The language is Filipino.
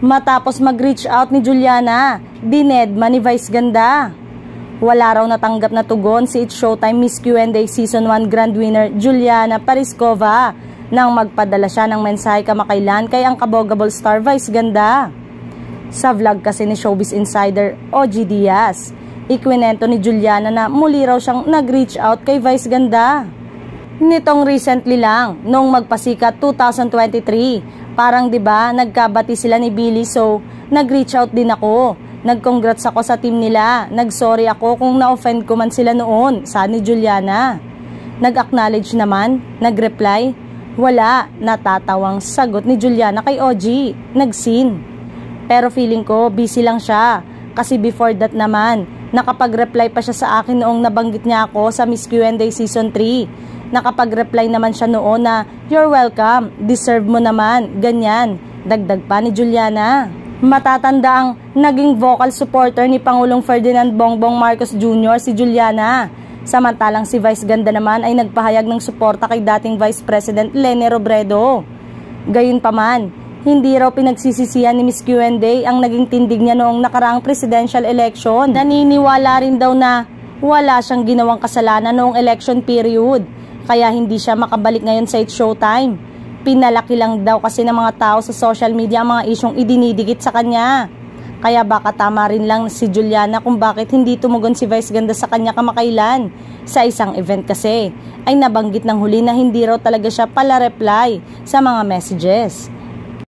Matapos mag-reach out ni Juliana, dinedma ni Vice Ganda. Wala raw natanggap na tugon si It's Showtime Miss Q&A Season 1 Grand Winner Juliana Parizkova nang magpadala siya ng mensahe kamakailan kay ang kabogable star Vice Ganda. Sa vlog kasi ni Showbiz Insider OG Diaz, ikwinento ni Juliana na muli raw siyang nag-reach out kay Vice Ganda. Nitong recently lang, noong magpasikat 2023, parang 'di ba nagkabati sila ni Billy, so nag-reach out din ako. Nag-congrats ako sa team nila. Nag-sorry ako kung na-offend ko man sila noon, sabi ni Juliana. Nag-acknowledge naman, nag-reply, wala, natatawang sagot ni Juliana kay OG, nag-scene. Pero feeling ko busy lang siya kasi before that naman, nakapag-reply pa siya sa akin noong nabanggit niya ako sa Miss Q&A Season 3. Nakapag-reply naman siya noon na, "You're welcome, deserve mo naman," ganyan. Dagdag pa ni Juliana. Matatanda ang naging vocal supporter ni Pangulong Ferdinand Bongbong Marcos Jr. si Juliana. Samantalang si Vice Ganda naman ay nagpahayag ng suporta kay dating Vice President Leni Robredo. Gayunpaman, hindi raw pinagsisisihan ni Miss Q&A ang naging tindig niya noong nakaraang presidential election. Naniniwala rin daw na wala siyang ginawang kasalanan noong election period, kaya hindi siya makabalik ngayon sa It's Showtime. Pinalaki lang daw kasi ng mga tao sa social media ang mga isyong idinidikit sa kanya. Kaya baka tama rin lang si Juliana kung bakit hindi tumugon si Vice Ganda sa kanya kamakailan. Sa isang event kasi ay nabanggit ng huli na hindi raw talaga siya pala reply sa mga messages.